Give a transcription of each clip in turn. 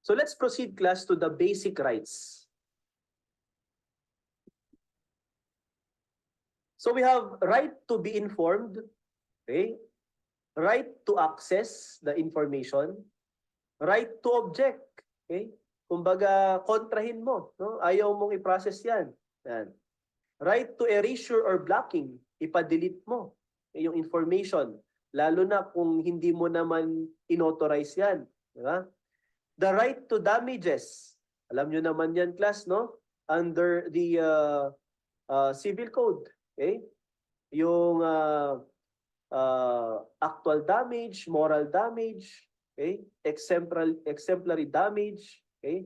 So let's proceed, class, to the basic rights. So we have right to be informed, okay? Right to access the information, right to object, okay? Kumbaga, kontrahin mo, no? Ayaw mong i-process yan. Yan. Right to erasure or blocking, ipa-delete mo yung information, lalo na kung hindi mo naman inauthorize yan. Diba? The right to damages, alam nyo naman yan, class, no? Under the civil code, okay? Yung actual damage, moral damage, okay? Exemplary damage, okay?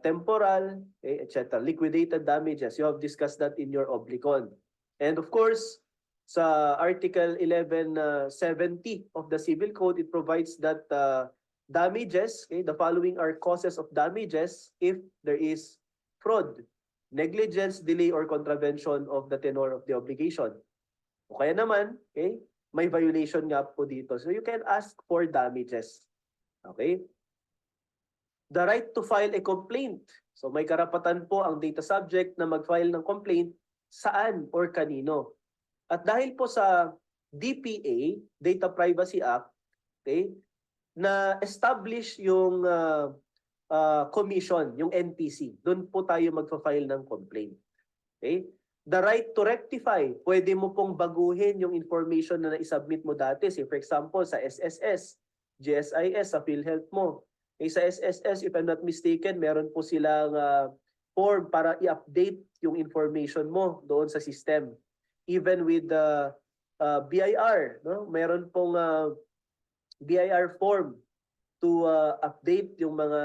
Temporal, okay, etc. Liquidated damages. You have discussed that in your oblicon. And of course, sa Article 1170 of the Civil Code, it provides that damages, okay, the following are causes of damages if there is fraud, negligence, delay, or contravention of the tenor of the obligation. O kaya naman, okay, may violation nga po dito. So you can ask for damages. Okay? The right to file a complaint. So may karapatan po ang data subject na mag-file ng complaint saan or kanino. At dahil po sa DPA, Data Privacy Act, okay, na establish yung commission, yung NPC. Doon po tayo magfa-file ng complaint. Okay? The right to rectify. Pwede mo pong baguhin yung information na na-submit mo dati. Say, for example, sa SSS, GSIS, sa PhilHealth mo. Okay, sa SSS, if I'm not mistaken, meron po silang form para i-update yung information mo doon sa system. Even with the BIR, no? Meron pong BIR form to update yung mga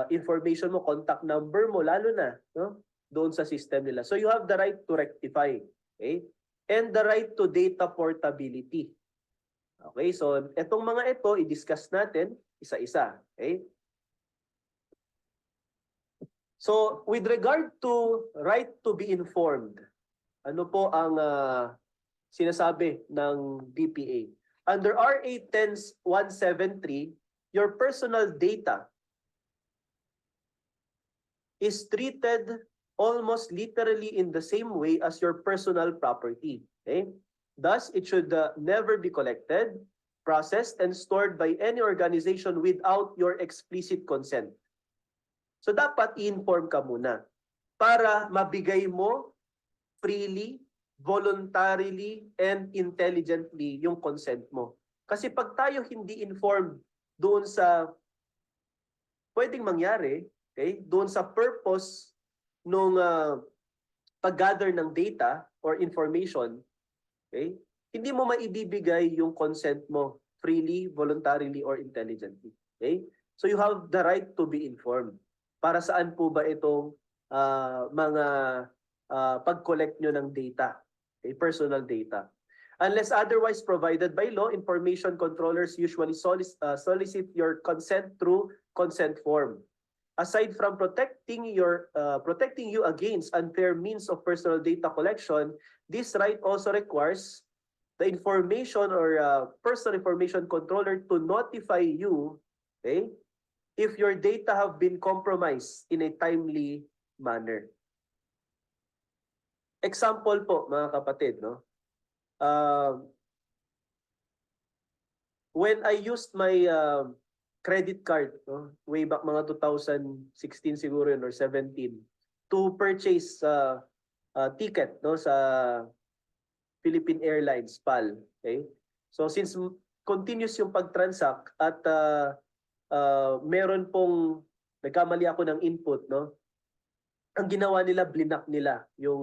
information mo, contact number mo, lalo na, no? Doon sa system nila. So you have the right to rectify. Okay? And the right to data portability. Okay, so etong mga ito, i-discuss natin isa-isa. Okay? So, with regard to right to be informed, ano po ang sinasabi ng DPA? Under RA 10173, your personal data is treated almost literally in the same way as your personal property. Okay? Thus, it should never be collected, processed, and stored by any organization without your explicit consent. So dapat i-inform ka muna para mabigay mo freely, voluntarily, and intelligently yung consent mo. Kasi pag tayo hindi informed doon sa pwedeng mangyari, okay, doon sa purpose nung pag-gather ng data or information, okay, hindi mo maibibigay yung consent mo freely, voluntarily, or intelligently. Okay? So you have the right to be informed. Para saan po ba itong mga pag-collect nyo ng data, okay? Personal data. Unless otherwise provided by law, information controllers usually solicit your consent through consent form. Aside from protecting you against unfair means of personal data collection, this right also requires the information or personal information controller to notify you, okay, if your data have been compromised in a timely manner. Example po, mga kapatid, no? When I used my credit card, no, way back mga 2016 siguro yun, or 17, to purchase ticket, no, sa Philippine Airlines, PAL. Okay? So since continuous yung pag-transact at meron pong nagkamali ako ng input, no? Ang ginawa nila, blinak nila yung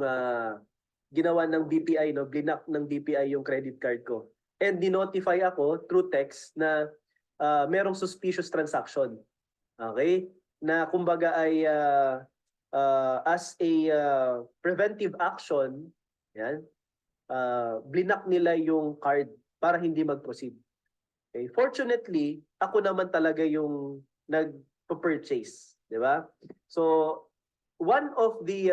ginawa ng BPI, no? Blinak ng BPI yung credit card ko. And dinotify ako through text na merong suspicious transaction. Okay? Na kumbaga ay as a preventive action, yan, blinak nila yung card para hindi mag-proceed. Okay? Fortunately, ako naman talaga yung nag-purchase, di ba? So, one of the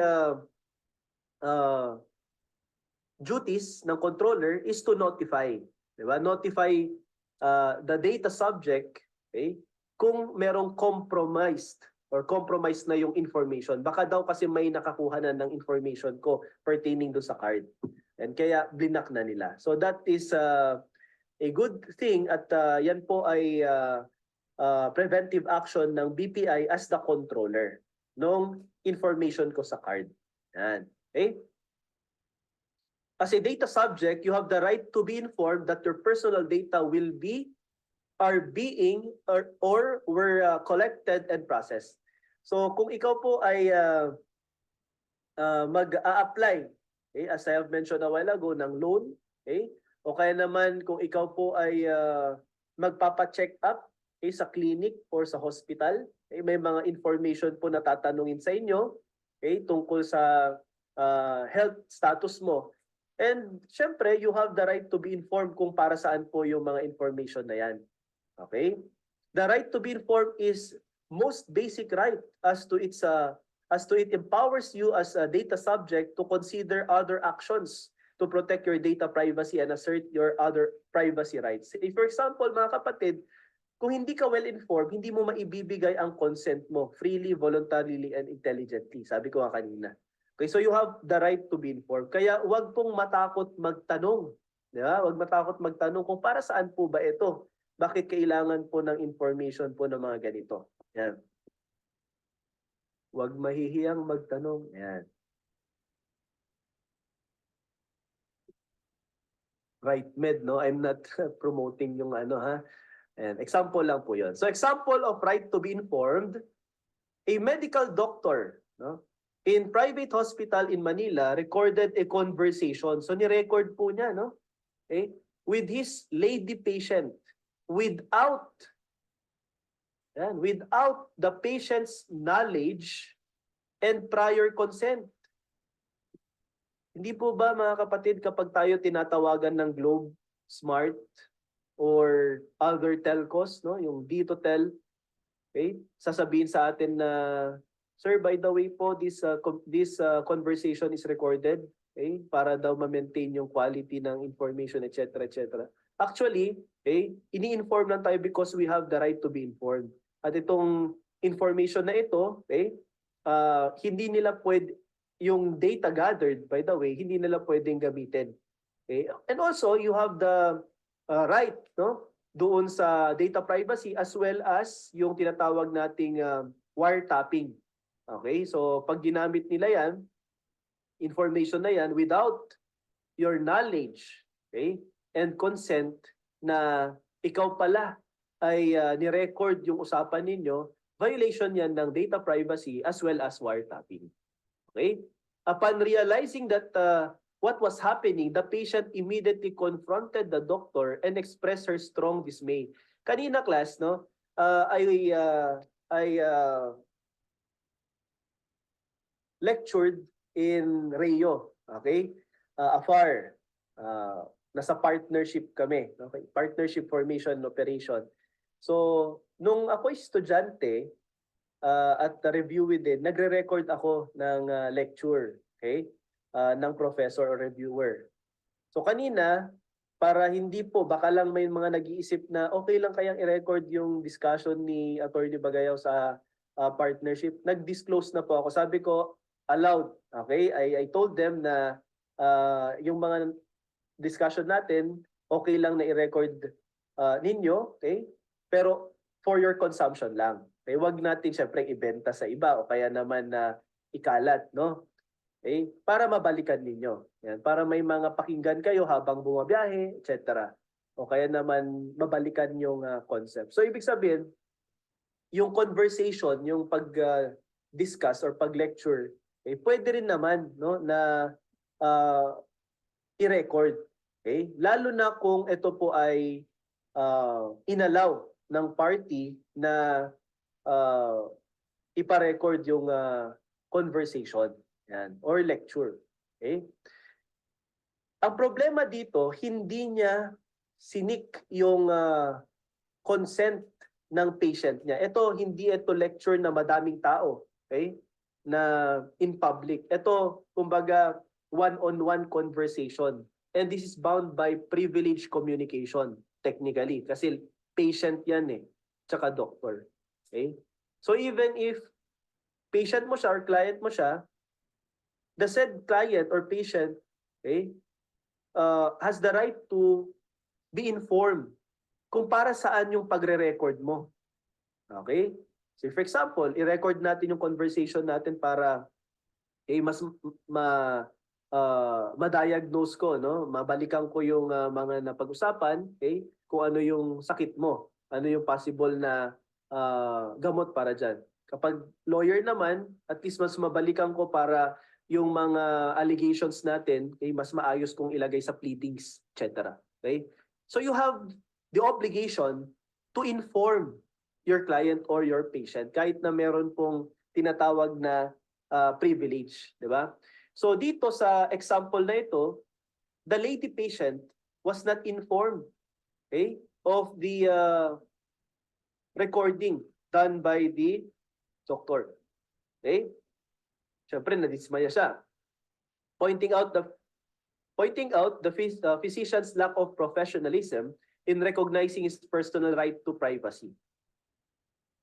duties ng controller is to notify, di ba? Notify the data subject, okay, kung merong compromised na yung information. Baka daw kasi may nakakuha na ng information ko pertaining do sa card. And kaya blinak na nila. So that is a good thing at yan po ay preventive action ng BPI as the controller ng information ko sa card. Yan. Okay? As a data subject, you have the right to be informed that your personal data are being or were collected and processed. So kung ikaw po ay mag-a-apply, okay, as I have mentioned a while ago, ng loan, okay, o kaya naman kung ikaw po ay magpapa-check up sa clinic or sa hospital, okay, may mga information po na tatanungin sa inyo, okay, tungkol sa health status mo. And syempre, you have the right to be informed kung para saan po yung mga information na yan. Okay? The right to be informed is most basic right as to it empowers you as a data subject to consider other actions to protect your data privacy and assert your other privacy rights. If, for example, mga kapatid, kung hindi ka well-informed, hindi mo maibibigay ang consent mo freely, voluntarily, and intelligently. Sabi ko nga kanina. Okay, so you have the right to be informed. Kaya huwag pong matakot magtanong. Diba? Huwag matakot magtanong kung para saan po ba ito? Bakit kailangan po ng information po ng mga ganito? Yan. Huwag mahihiyang magtanong. Yan. Right, Med, no? I'm not promoting yung ano, ha? And example lang po yun. So example of right to be informed, a medical doctor, no, in private hospital in Manila recorded a conversation. So ni-record po niya, no? Okay? With his lady patient without the patient's knowledge and prior consent. Hindi po ba mga kapatid kapag tayo tinatawagan ng Globe, Smart, or other telcos, no, yung Ditotel, okay, sasabihin sa atin na, sir, by the way po, this conversation is recorded, okay, para daw ma-maintain yung quality ng information, etc., etc. Actually, okay, ini-inform lang tayo because we have the right to be informed. At itong information na ito, okay, hindi nila pwede, yung data gathered, by the way, hindi nila pwedeng gamitin. Okay? And also, you have the right, no, doon sa data privacy as well as yung tinatawag nating wiretapping. Okay? So, pag ginamit nila yan, information na yan, without your knowledge, okay, and consent na ikaw pala ay ni-record yung usapan ninyo, violation yan ng data privacy as well as wiretapping. Okay? Upon realizing that what was happening, the patient immediately confronted the doctor and expressed her strong dismay. Kanina class, no, I lectured in Rio, okay? Afar. Nasa partnership kami, okay? Partnership formation operation. So, nung ako estudyante, at review din, nagre-record ako ng lecture, okay? Ng professor or reviewer. So kanina, para hindi po, baka lang may mga nag-iisip na okay lang kayang i-record yung discussion ni Attorney Bagayaw sa partnership, nag-disclose na po ako. Sabi ko, allowed, okay? I told them na yung mga discussion natin, okay lang na i-record ninyo, okay? Pero for your consumption lang. Okay, wag natin syempre ibenta sa iba o kaya naman na ikalat, no? Okay? Para mabalikan ninyo. Yan, para may mga pakinggan kayo habang bumabiyahe, etc. O kaya naman mabalikan yung concept. So ibig sabihin, yung conversation, yung pag-discuss or pag-lecture, okay, pwede rin naman, no, na i-record. Okay? Lalo na kung ito po ay inallow ng party na ipa-record yung conversation, yan, or lecture. Okay? Ang problema dito, hindi niya sinik yung consent ng patient niya. Hindi ito lecture na madaming tao, okay? Na in public. Ito, kumbaga, one-on-one conversation. And this is bound by privileged communication, technically. Kasi patient yan eh. tsaka doctor. Okay? So even if patient mo siya or client mo siya, the said client or patient, okay, has the right to be informed kung para saan yung pagre-record mo. Okay? So for example, i-record natin yung conversation natin para mas ma-diagnose ko, no? Mabalikan ko yung mga napag-usapan, okay? Kung ano yung sakit mo, ano yung possible na gamot para dyan. Kapag lawyer naman, at least mas mabalikan ko para yung mga allegations natin, okay, mas maayos kong ilagay sa pleadings, etc. Okay? So you have the obligation to inform your client or your patient kahit na meron pong tinatawag na privilege, di ba? So dito sa example na ito, the lady patient was not informed, okay, of the recording done by the doctor. Okay? Siyempre nadismaya siya. Pointing out the physician's lack of professionalism in recognizing his personal right to privacy.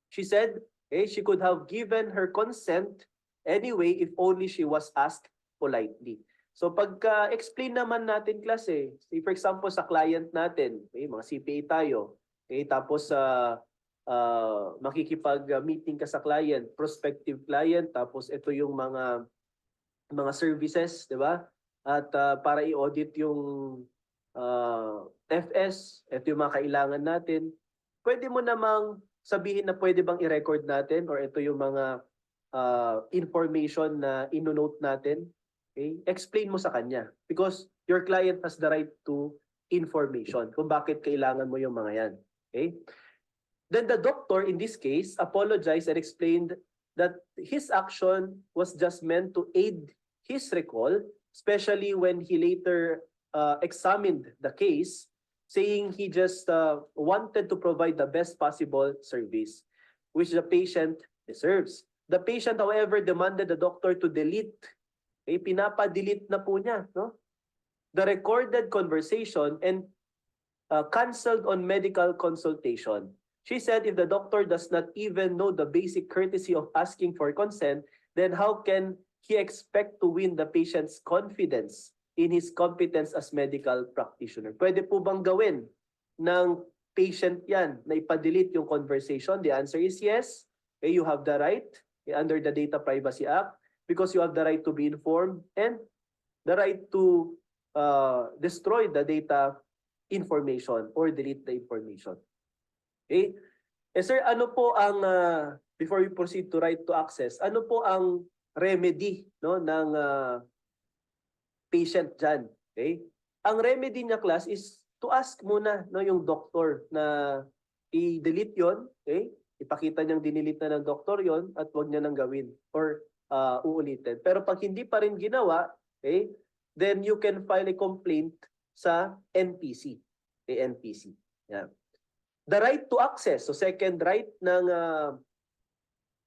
She said, okay, she could have given her consent anyway if only she was asked politely. So pagka-explain naman natin klase, say for example sa client natin, okay, mga CPA tayo, okay, tapos makikipag-meeting ka sa client, prospective client, tapos ito yung mga services, di ba? At para i-audit yung FS, ito yung mga kailangan natin. Pwede mo namang sabihin na pwede bang i-record natin or ito yung mga information na ino-note natin. Okay? Explain mo sa kanya because your client has the right to information kung bakit kailangan mo yung mga yan. Okay? Then the doctor in this case apologized and explained that his action was just meant to aid his recall, especially when he later examined the case, saying he just wanted to provide the best possible service, which the patient deserves. The patient, however, demanded the doctor to delete, pinapa-delete na po niya, no? The recorded conversation and canceled on medical consultation. She said if the doctor does not even know the basic courtesy of asking for consent, then how can he expect to win the patient's confidence in his competence as medical practitioner? Pwede po bang gawin ng patient yan na ipa-delete yung conversation? The answer is yes. Okay, you have the right under the Data Privacy Act because you have the right to be informed and the right to destroy the data information or delete the information. Okay? Sir, ano po ang, before we proceed to right to access, ano po ang remedy, no, ng patient dyan? Okay? Ang remedy niya, class, is to ask muna, no, yung doctor na i-delete yon, okay? Ipakita niyang dinelete na ng doktor yon at wag niya nang gawin or uulitin. Pero pag hindi pa rin ginawa, okay, then you can file a complaint sa NPC. Okay, NPC. Yeah. The right to access, so second right ng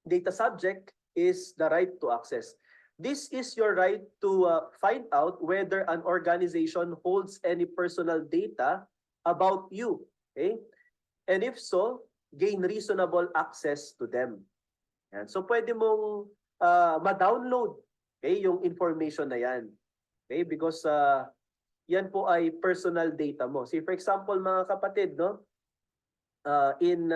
data subject is the right to access. This is your right to find out whether an organization holds any personal data about you. Okay? And if so, gain reasonable access to them. Yan. So pwede mong ma-download, okay, yung information na yan. Okay? Because yan po ay personal data mo. Say for example, mga kapatid, no? In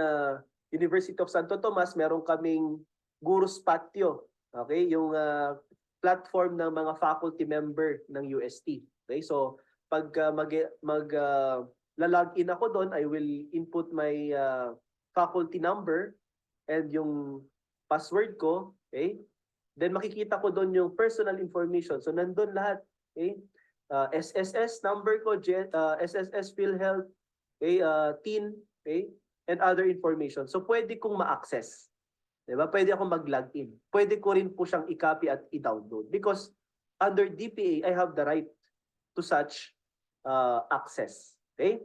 University of Santo Tomas, meron kaming Gurus Patio. Okay? Yung platform ng mga faculty member ng UST. Okay? So, pag log-in ako doon, I will input my faculty number and yung password ko. Okay? Then makikita ko doon yung personal information. So, nandun lahat. Okay? SSS number ko, SSS PhilHealth, okay? TIN, okay? And other information. So, pwede kong ma-access. Diba? Pwede akong mag-login. Pwede ko rin po siyang i-copy at i-download. Because under DPA, I have the right to such access. Okay?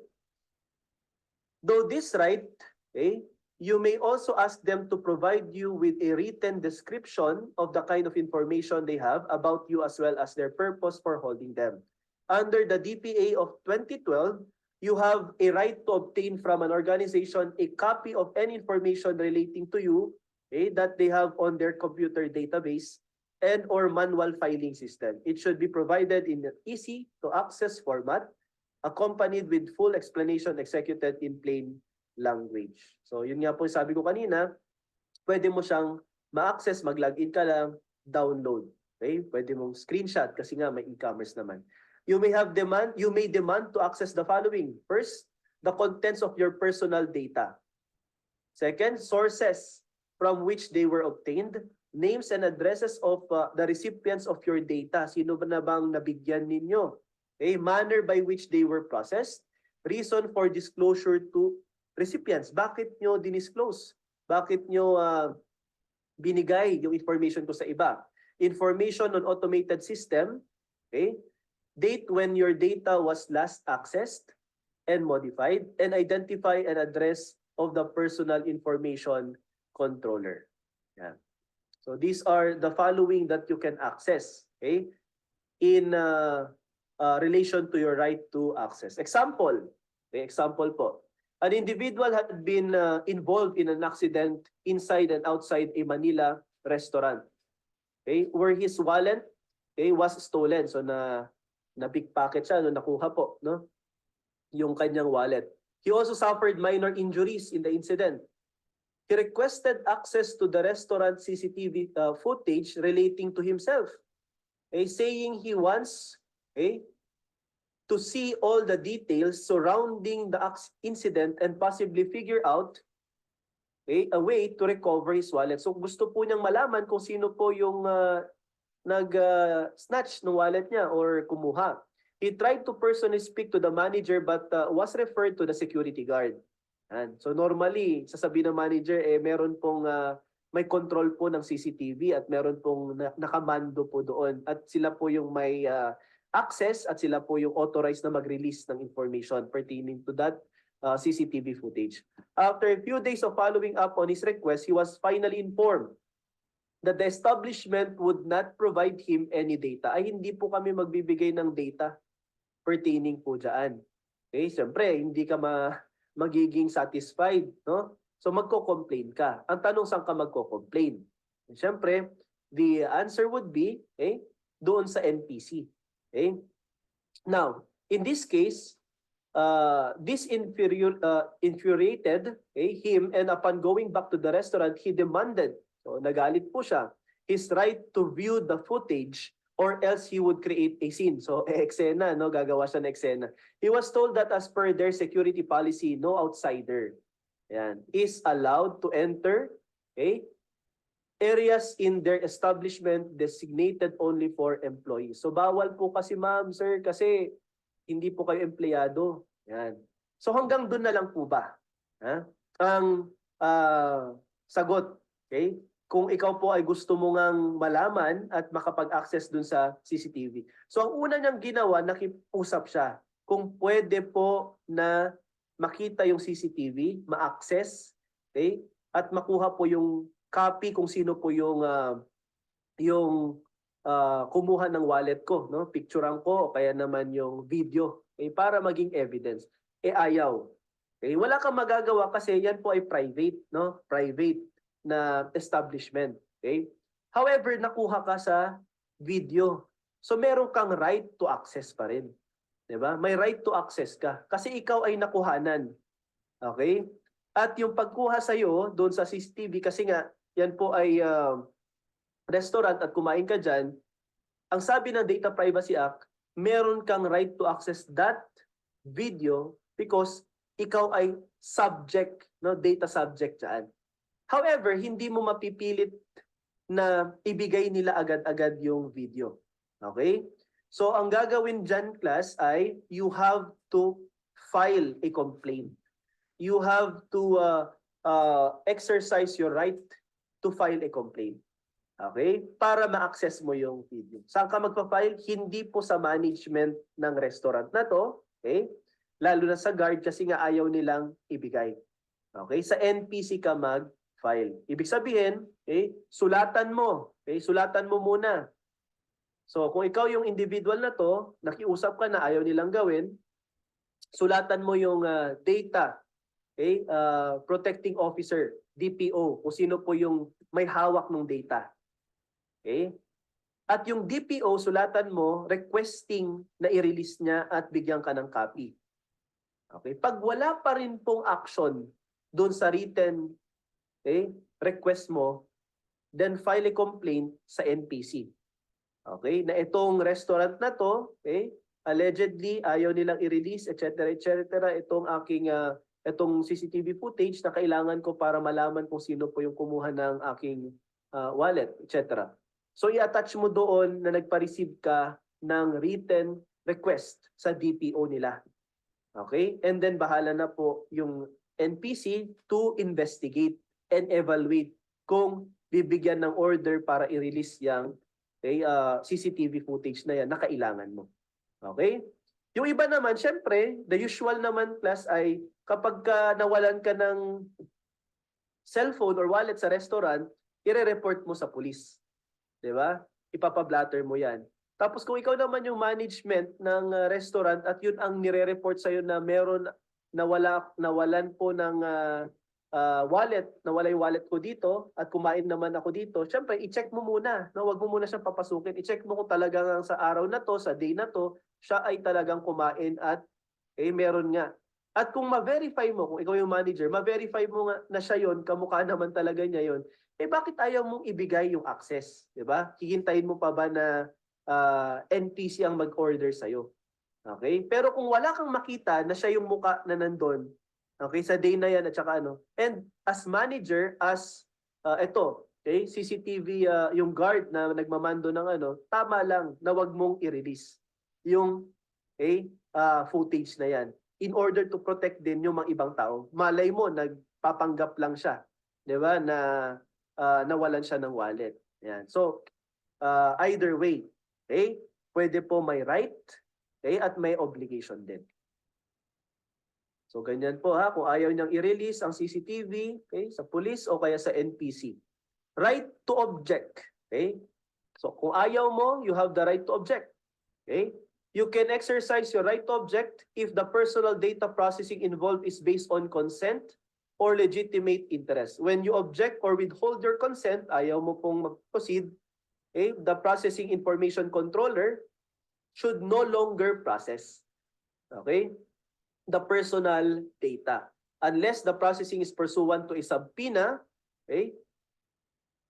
Though this right, okay, you may also ask them to provide you with a written description of the kind of information they have about you as well as their purpose for holding them. Under the DPA of 2012, you have a right to obtain from an organization a copy of any information relating to you, okay, that they have on their computer database and or manual filing system. It should be provided in an easy to access format, accompanied with full explanation executed in plain language. So yun nga po sabi ko kanina, pwede mo siyang ma-access, mag-login ka lang, download. Okay? Pwede mong screenshot kasi nga may e-commerce naman. You may demand to access the following. First, the contents of your personal data. Second, sources from which they were obtained, names and addresses of the recipients of your data. Sino ba na bang nabigyan ninyo? Okay, manner by which they were processed, reason for disclosure to recipients. Bakit nyo dinisclose? Bakit nyo binigay yung information ko sa iba? Information on automated system, okay? Date when your data was last accessed and modified, and identify an address of the personal information controller. Yeah. So these are the following that you can access, okay, in relation to your right to access. Example, okay, example po. An individual had been involved in an accident inside and outside a Manila restaurant, okay, where his wallet, okay, was stolen. So na pickpocket siya, nakuha po, no, yung kanyang wallet. He also suffered minor injuries in the incident. He requested access to the restaurant CCTV footage relating to himself, okay, saying he wants, okay, to see all the details surrounding the incident and possibly figure out, okay, a way to recover his wallet. So gusto po niyang malaman kung sino po yung nag-snatch ng wallet niya or kumuha. He tried to personally speak to the manager but was referred to the security guard. And so normally, sasabihin ng manager, meron pong may control po ng CCTV at meron pong nakamando po doon. At sila po yung may access at sila po yung authorized na mag-release ng information pertaining to that CCTV footage. After a few days of following up on his request, he was finally informed that the establishment would not provide him any data. Ay, hindi po kami magbibigay ng data pertaining po dyan. Okay, siyempre, hindi ka magiging satisfied, no? So magko-complain ka. Ang tanong, saan ka magko-complain? Siyempre, the answer would be, okay, doon sa NPC. Okay? Now, in this case, this infuriated, okay, him, and upon going back to the restaurant, he demanded, so nagalit po siya, his right to view the footage or else he would create a scene. So, eksena, no? Gagawa siya ng eksena. He was told that as per their security policy, no outsider, yan, is allowed to enter, okay, areas in their establishment designated only for employees. So bawal po kasi, ma'am, sir, kasi hindi po kayo empleyado. Yan. So hanggang doon na lang po ba? Ha? Ang sagot, okay? Kung ikaw po ay gusto mo ngang malaman at makapag-access doon sa CCTV. So ang una niyang ginawa, nakiusap siya kung pwede po na makita yung CCTV, ma-access, okay? At makuha po yung copy kung sino po yung kumuha ng wallet ko, no? Picturean ko o kaya naman yung video, okay? Para maging evidence. Ayaw. Okay? Wala kang magagawa kasi yan po ay private, no? Private na establishment, okay? However, nakuha ka sa video. So meron kang right to access pa rin. 'Di ba? May right to access ka kasi ikaw ay nakuhanan. Okay? At yung pagkuha sa iyo doon sa CCTV kasi nga yan po ay restaurant at kumain ka dyan, ang sabi ng Data Privacy Act, meron kang right to access that video because ikaw ay subject, no, data subject dyan. However, hindi mo mapipilit na ibigay nila agad-agad yung video. Okay? So, ang gagawin dyan, class, ay you have to file a complaint. You have to exercise your right to file a complaint. Okay? Para ma-access mo yung video. Saan ka magpa-file? Hindi po sa management ng restaurant na to. Okay? Lalo na sa guard kasi nga ayaw nilang ibigay. Okay? Sa NPC ka mag-file. Ibig sabihin, okay, sulatan mo. Okay? Sulatan mo muna. So, kung ikaw yung individual na to, nakiusap ka na ayaw nilang gawin, sulatan mo yung data, okay? Protecting officer, DPO, kung sino po yung may hawak ng data. Okay? At yung DPO, sulatan mo, requesting na i-release niya at bigyan ka ng copy. Okay? Pag wala pa rin pong action doon sa written, okay, request mo, then file a complaint sa NPC. Okay? Na itong restaurant na to, okay, allegedly ayaw nilang i-release, etc., etc., itong aking itong CCTV footage na kailangan ko para malaman kung sino po yung kumuha ng aking wallet, etc. So i-attach mo doon na nagpa-receive ka ng written request sa DPO nila. Okay? And then bahala na po yung NPC to investigate and evaluate kung bibigyan ng order para i-release yung CCTV footage na yan na kailangan mo. Okay? Yung iba naman, syempre, the usual naman class ay kapag nawalan ka ng cellphone or wallet sa restaurant, ire-report mo sa police. 'Di ba? Ipapa-blatter mo 'yan. Tapos kung ikaw naman yung management ng restaurant at yun ang nire-report sa iyo na meron nawalan po ng wallet, nawala yung wallet ko dito at kumain naman ako dito, syempre i-check mo muna, no? Wag mo muna siyang papasukin. I-check mo kung talagang sa araw na to, sa day na to, siya ay talagang kumain at meron nga. At kung ma-verify mo, kung ikaw yung manager, ma-verify mo nga na siya yon, kamukha naman talaga niya yon, bakit ayaw mong ibigay yung access? Diba? Hihintayin mo pa ba na NPC ang mag-order sa'yo? Okay? Pero kung wala kang makita na siya yung muka na nandun, okay, sa day na yan at saka ano, and as manager, as okay, CCTV, yung guard na nagmamando ng ano, tama lang na wag mong i-release yung footage na yan in order to protect din yung mga ibang tao. Malay mo, nagpapanggap lang siya, di ba, na nawalan siya ng wallet. Yan. So, either way, okay, pwede po may right, okay, at may obligation din. So, ganyan po ha, kung ayaw niyang i-release ang CCTV, okay, sa police o kaya sa NPC. Right to object, okay? So, kung ayaw mo, you have the right to object, okay? You can exercise your right to object if the personal data processing involved is based on consent or legitimate interest. When you object or withhold your consent, ayaw mo pong mag-proceed, okay, the processing information controller should no longer process, okay, the personal data unless the processing is pursuant to a subpoena, okay,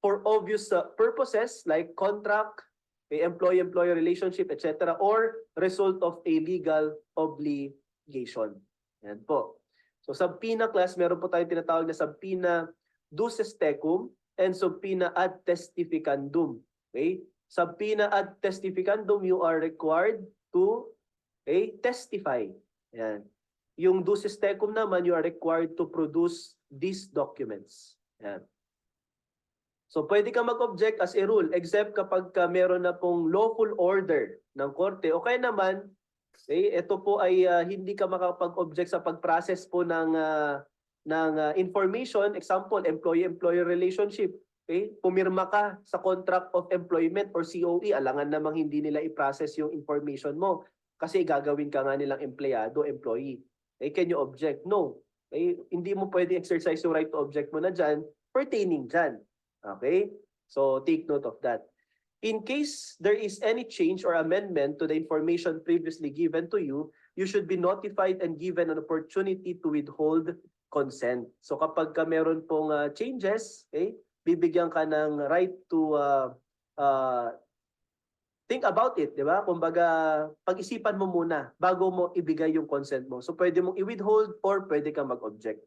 for obvious purposes like contract, employee-employee relationship, etc., or result of a legal obligation. Yan po. So subpoena class, meron po tayong tinatawag na subpoena duces tecum and subpoena ad testificandum. Okay? Subpoena ad testificandum, you are required to testify. Yan. Yung duces tecum naman, you are required to produce these documents. Yan. So pwede ka mag-object as a rule except kapag meron na pong lawful order ng korte o kaya naman ito po ay hindi ka makapag-object sa pag-process po ng information, example employee-employee relationship. Okay? Pumirma ka sa contract of employment or COE, alangan namang hindi nila i-process yung information mo kasi gagawin ka nga nilang empleyado, employee. Can you object? No. Hindi mo pwede exercise yung right to object mo na dyan pertaining dyan. Okay? So take note of that. In case there is any change or amendment to the information previously given to you, you should be notified and given an opportunity to withhold consent. So kapag meron pong changes, bibigyan ka ng right to think about it, di ba? Kumbaga, pag-isipan mo muna bago mo ibigay yung consent mo. So pwede mong i-withhold or pwede kang mag-object.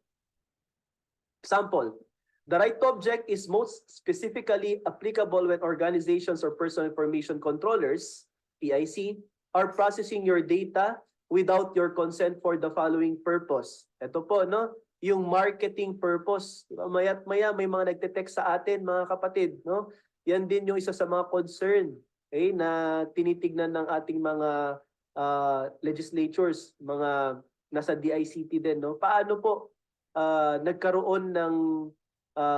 Example, the right to object is most specifically applicable when organizations or personal information controllers, PIC, are processing your data without your consent for the following purpose. Ito po, no? Yung marketing purpose. Diba? Maya't maya may mga nagte-text sa atin, mga kapatid, no? Yan din yung isa sa mga concern na tinitignan ng ating mga legislatures, mga nasa DICT din, no? Paano po nagkaroon ng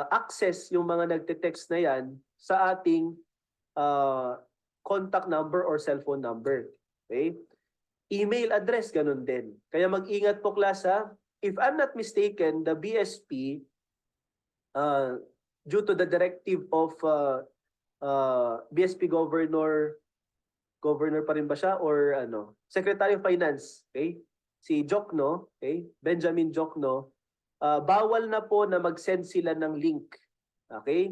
access yung mga nagte-text na yan sa ating contact number or cellphone number. Okay? Email address, ganun din. Kaya mag-ingat po class ha. If I'm not mistaken, the BSP, due to the directive of BSP Governor pa rin ba siya or ano, Secretary of Finance, okay? Si Jokno, okay? Benjamin Jokno, bawal na po na mag-send sila ng link, okay?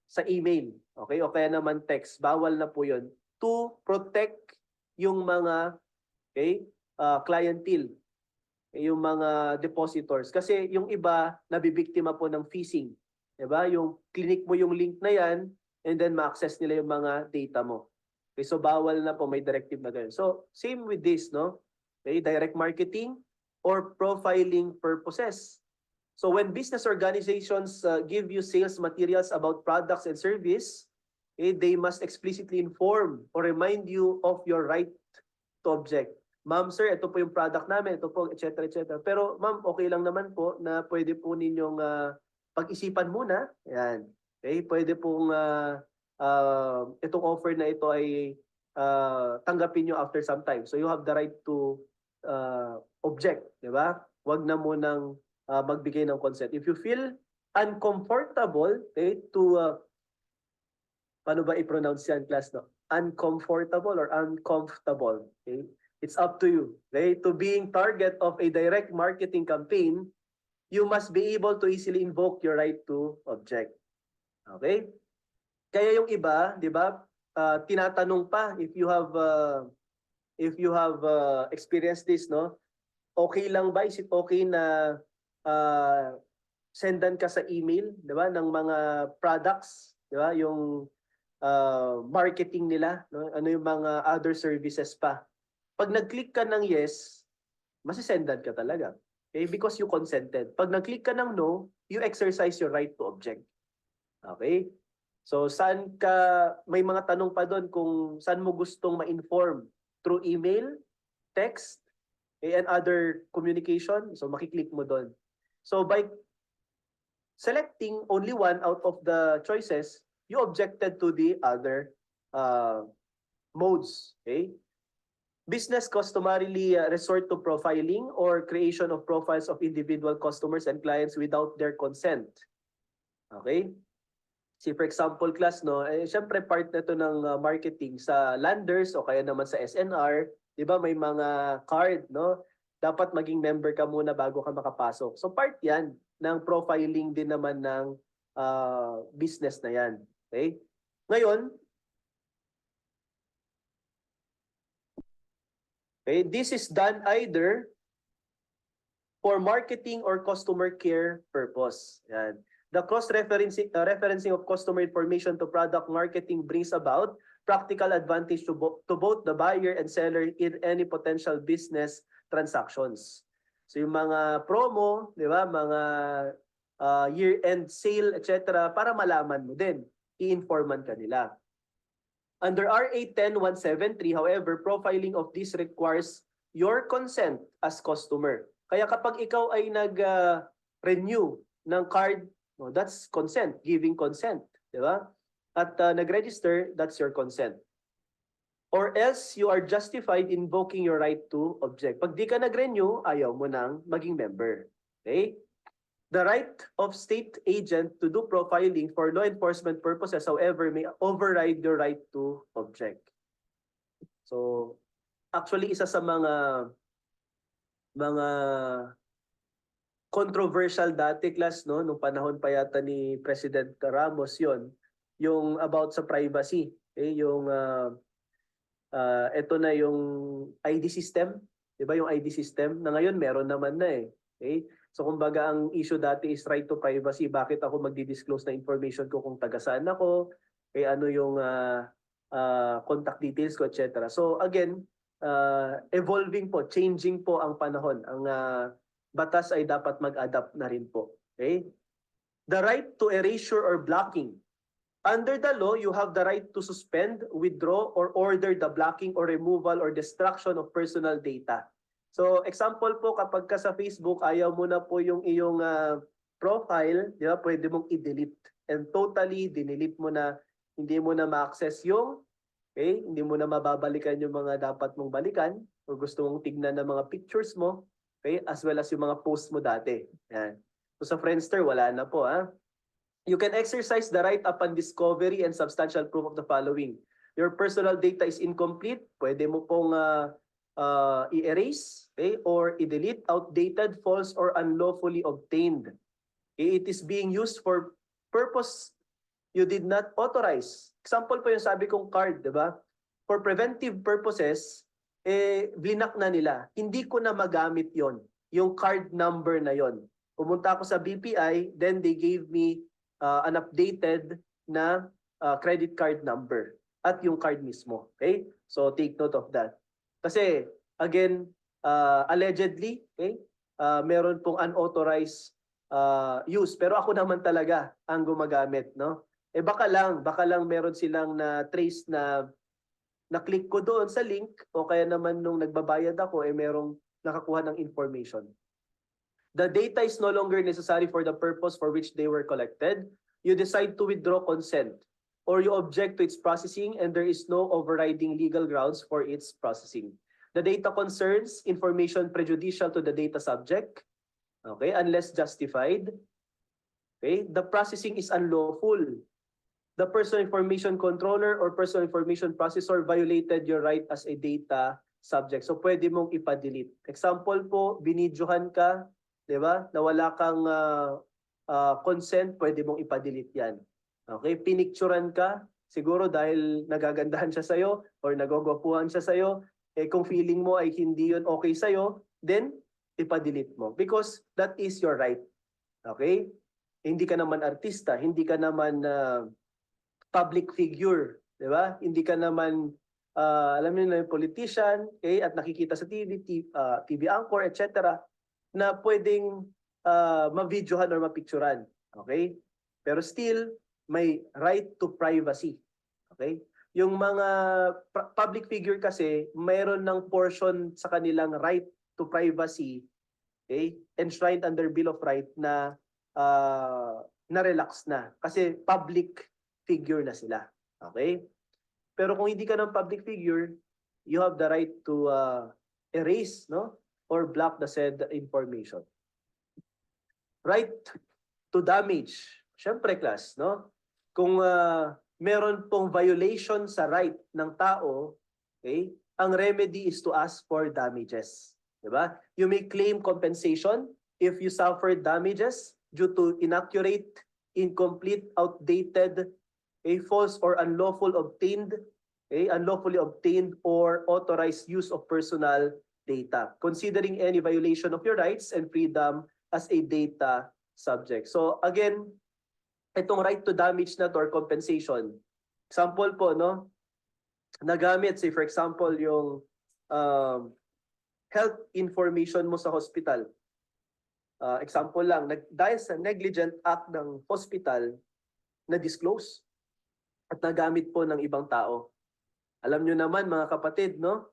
Sa email, okay? O kaya naman text, bawal na po 'yon to protect yung mga clientele, yung mga depositors kasi yung iba nabibiktima po ng phishing, 'di ba? Yung click mo yung link na 'yan and then ma-access nila yung mga data mo. Okay, so bawal na po, may directive na ganun. So same with this, no? Okay, direct marketing or profiling purposes. So when business organizations give you sales materials about products and service, they must explicitly inform or remind you of your right to object. Ma'am, sir, ito po yung product namin, ito po, etc. etc. Pero ma'am, okay lang naman po na pwede po ninyong pag-isipan muna. Yan. Okay, pwede pong itong offer na ito ay tanggapin nyo after some time. So you have the right to object, di ba? Huwag na munang magbigay ng consent. If you feel uncomfortable, okay, to paano ba i-pronounce yan, class, no? Uncomfortable or uncomfortable, okay? It's up to you, okay? To being target of a direct marketing campaign, you must be able to easily invoke your right to object. Okay? Kaya yung iba, 'di ba? Tinatanong pa if you have experienced this, no? Okay lang ba? Is it okay na sendan ka sa email, 'di ba, ng mga products, 'di ba? Yung marketing nila, no? Ano yung mga other services pa. Pag nag-click ka ng yes, masisendan ka talaga. Okay? Because you consented. Pag nag-click ka ng no, you exercise your right to object. Okay? So saan ka, may mga tanong pa doon kung saan mo gustong ma-inform through email, text, and other communication. So makiklik mo doon. So by selecting only one out of the choices, you objected to the other modes. Okay? Business customarily resort to profiling or creation of profiles of individual customers and clients without their consent. Okay? See, for example, class, no, syempre part na ito ng marketing sa landers o kaya naman sa SNR, di ba may mga card, no? Dapat maging member ka muna bago ka makapasok. So part yan ng profiling din naman ng business na yan. Okay? Ngayon, okay, this is done either for marketing or customer care purpose. Yan. The cross-referencing of customer information to product marketing brings about practical advantage to both the buyer and seller in any potential business transactions. So yung mga promo, di ba, mga year-end sale, etc., para malaman mo din, i-informan ka nila. Under RA 10173, however, profiling of this requires your consent as customer. Kaya kapag ikaw ay nag-renew ng card, no, that's consent, giving consent, di ba? At nag-register, that's your consent. Or else you are justified invoking your right to object. Pag di ka nag-renew, ayaw mo nang maging member. Okay? The right of state agent to do profiling for law enforcement purposes, however, may override your right to object. So, actually, isa sa mga controversial dati, class, no, nung panahon pa yata ni President Ramos yon, yung about sa privacy, yung ito na yung ID system, 'di ba, yung ID system na ngayon meron naman na okay? So kumbaga ang issue dati is right to privacy. Bakit ako magdi-disclose na information ko kung taga saan ako, ano yung contact details ko, etc. So again, evolving po, changing po ang panahon. Ang batas ay dapat mag-adapt na rin po. Okay? The right to erasure or blocking. Under the law, you have the right to suspend, withdraw, or order the blocking or removal or destruction of personal data. So, example po, kapag ka sa Facebook, ayaw mo na po yung iyong profile, di ba, pwede mong i-delete. And totally, dinelete mo na, hindi mo na ma-access yung, okay, hindi mo na mababalikan yung mga dapat mong balikan. o gusto mong tignan ng mga pictures mo, okay, as well as yung mga posts mo dati. Yan. So sa Friendster, wala na po. You can exercise the right upon discovery and substantial proof of the following. Your personal data is incomplete, pwede mo pong i-erase, okay, or i-delete outdated, false, or unlawfully obtained. Okay, it is being used for purpose you did not authorize. Example po yung sabi kong card, di ba? For preventive purposes, blinak na nila. Hindi ko na magamit yon, yung card number na yon. Pumunta ako sa BPI, then they gave me an updated na credit card number at yung card mismo. Okay? So take note of that. Kasi again, allegedly, okay, meron pong unauthorized use. Pero ako naman talaga ang gumagamit, no? Baka lang meron silang na trace na na-click ko doon sa link o kaya naman nung nagbabayad ako merong nakakuha ng information. The data is no longer necessary for the purpose for which they were collected. You decide to withdraw consent or you object to its processing and there is no overriding legal grounds for its processing. The data concerns information prejudicial to the data subject, okay, unless justified. Okay, the processing is unlawful. The personal information controller or personal information processor violated your right as a data subject. So pwede mong ipa-delete. Example po, binidyohan ka, 'di ba? Na wala kang consent, pwede mong ipa-delete 'yan. Okay, pinicturean ka, siguro dahil nagagandahan siya sa'yo or nagogwapuhan siya sa'yo, kung feeling mo ay hindi yun okay sa'yo, then ipa-delete mo. Because that is your right. Okay? Hindi ka naman artista, hindi ka naman public figure, di ba? Hindi ka naman, alam niyo na yung politician, okay? At nakikita sa TV, TV anchor, etc. na pwedeng ma-videohan or ma-picturean. Okay? Pero still, may right to privacy. Okay? Yung mga public figure kasi, mayroon ng portion sa kanilang right to privacy, okay, enshrined under Bill of Rights na na-relax na. Kasi public figure na sila. Okay? Pero kung hindi ka ng public figure, you have the right to erase, no, or block the said information. Right to damage. Siyempre, class, no? Kung meron pong violation sa right ng tao, okay, ang remedy is to ask for damages. Diba? You may claim compensation if you suffer damages due to inaccurate, incomplete, outdated, false or unlawfully obtained or authorized use of personal data, considering any violation of your rights and freedom as a data subject. So again, itong right to damage na to or compensation, example po, no, nagamit, say for example, yung health information mo sa hospital. Example lang, dahil sa negligent act ng hospital na disclose at nagamit po ng ibang tao. Alam nyo naman mga kapatid, no,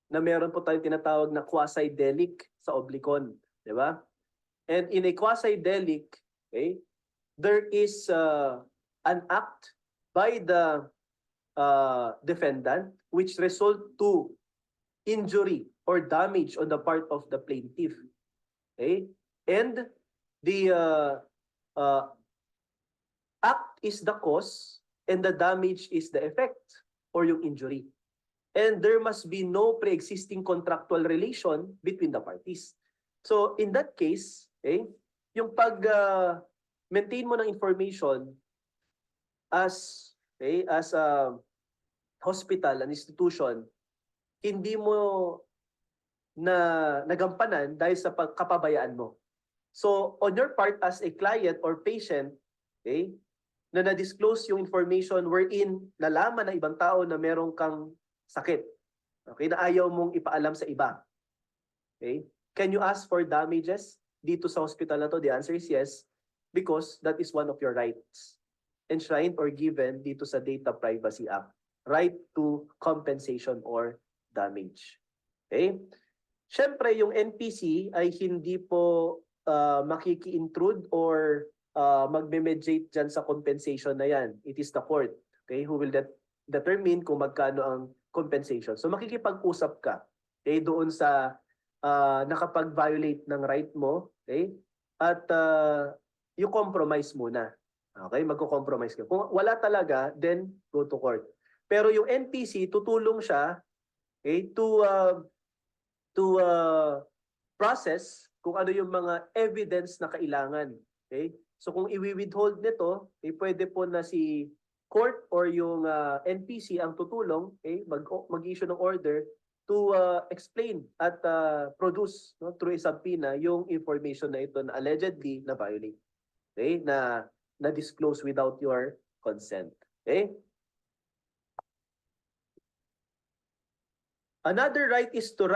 na meron po tayong tinatawag na quasi-delict sa Oblicon, di ba? And in a quasi-delict, okay, there is an act by the defendant which result to injury or damage on the part of the plaintiff. Okay? And the act is the cause and the damage is the effect or yung injury. And there must be no pre-existing contractual relation between the parties. So in that case, okay, yung pag-maintain mo ng information as a hospital, an institution, hindi mo na nagampanan dahil sa kapabayaan mo. So on your part as a client or patient, okay, na na-disclose yung information wherein nalaman ng ibang tao na meron kang sakit, okay, na ayaw mong ipaalam sa iba. Okay? Can you ask for damages dito sa hospital na to? The answer is yes, because that is one of your rights enshrined or given dito sa Data Privacy Act. Right to compensation or damage. Okay? Siyempre, yung NPC ay hindi po makiki-intrude or magme-mediate dyan sa compensation na yan. It is the court, okay, who will determine kung magkano ang compensation. So makikipag-usap ka. Okay, doon sa nakapag-violate ng right mo, okay? At you compromise muna. Okay, magko-compromise ka. Kung wala talaga, then go to court. Pero yung NPC tutulong siya, okay, to process kung ano yung mga evidence na kailangan. Okay? So kung i-withhold nito, pwede po na si court or yung NPC ang tutulong, mag-issue ng order to explain at produce, no, through a subpoena yung information na ito na allegedly na violate. Okay? Na disclose without your consent. Okay? Another right is the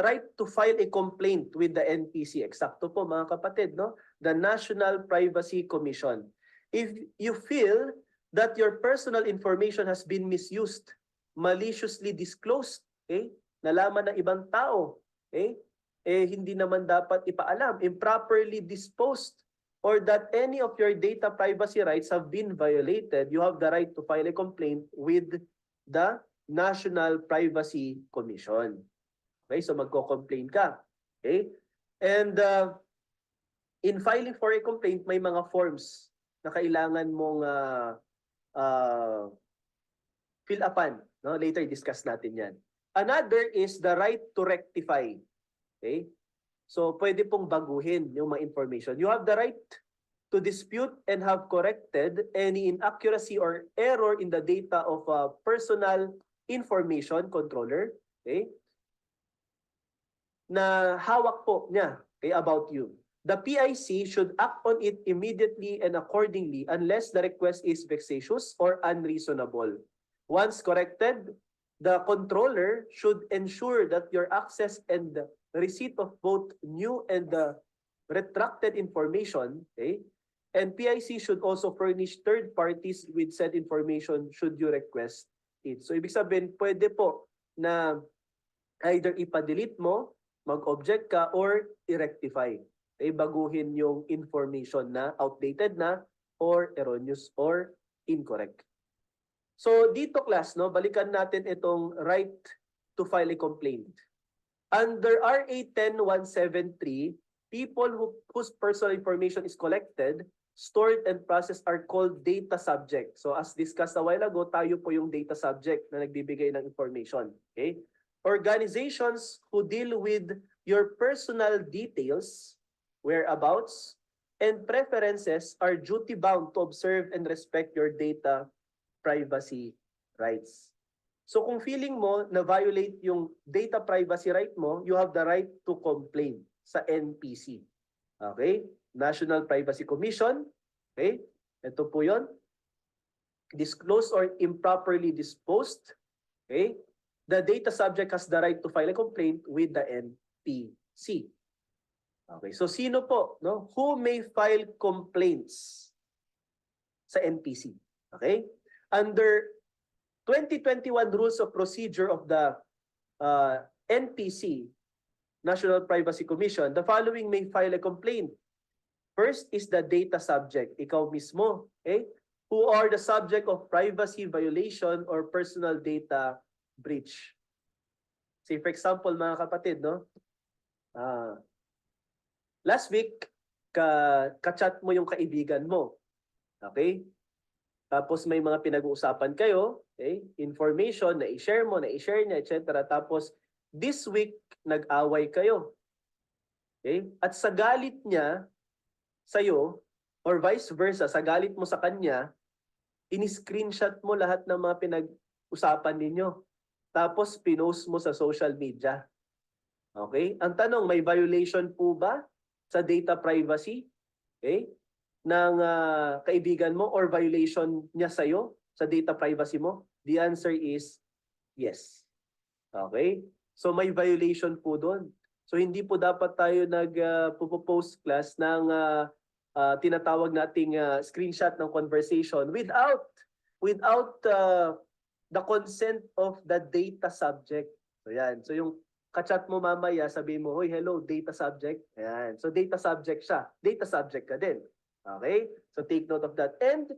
right to file a complaint with the NPC. Eksakto po mga kapatid, no? The National Privacy Commission. If you feel that your personal information has been misused, maliciously disclosed, nalaman ng ibang tao, hindi naman dapat ipaalam, improperly disposed, or that any of your data privacy rights have been violated, you have the right to file a complaint with the National Privacy Commission. Okay, so magko-complain ka. Okay? And in filing for a complaint, may mga forms na kailangan mong fill upan. No? Later, discuss natin yan. Another is the right to rectify. Okay? So, pwede pong baguhin yung mga information. You have the right to dispute and have corrected any inaccuracy or error in the data of a personal information controller, na hawak po niya, about you. The PIC should act on it immediately and accordingly unless the request is vexatious or unreasonable. Once corrected, the controller should ensure that your access and the receipt of both new and the retracted information, and PIC should also furnish third parties with said information should you request it. So, ibig sabihin, pwede po na either ipa-delete mo, mag-object ka, or i-rectify. Baguhin yung information na outdated na, or erroneous, or incorrect. So, dito class, no, balikan natin itong right to file a complaint. Under RA 10173, people whose personal information is collected, stored, and processed are called data subject. So as discussed a while ago, tayo po yung data subject na nagbibigay ng information. Okay? Organizations who deal with your personal details, whereabouts, and preferences are duty-bound to observe and respect your data privacy rights. So kung feeling mo na violate yung data privacy right mo, you have the right to complain sa NPC. Okay? National Privacy Commission. Okay? Ito po yun. Disclosed or improperly disposed. Okay? The data subject has the right to file a complaint with the NPC. Okay, so sino po, no? Who may file complaints sa NPC? Okay? Under 2021 Rules of Procedure of the NPC, National Privacy Commission, the following may file a complaint. First is the data subject, ikaw mismo, who are the subject of privacy violation or personal data breach. Say for example, mga kapatid, no? Last week, ka-chat mo yung kaibigan mo. Okay? Tapos may mga pinag-uusapan kayo, information na i-share mo, na i-share niya, etc. Tapos this week, nag-away kayo. Okay? At sa galit niya sa'yo, or vice versa, sa galit mo sa kanya, in-screenshot mo lahat ng mga pinag-usapan ninyo. Tapos pinost mo sa social media. Okay? Ang tanong, may violation po ba sa data privacy? Okay? Ng kaibigan mo or violation niya sa'yo sa data privacy mo? The answer is yes. Okay? So may violation po doon. So hindi po dapat tayo nag-post class ng tinatawag nating screenshot ng conversation without the consent of the data subject. So yan. So yung ka-chat mo mamaya, sabihin mo, "Hoy, hello, data subject." Ayan. So data subject siya. Data subject ka din. Okay? So take note of that. And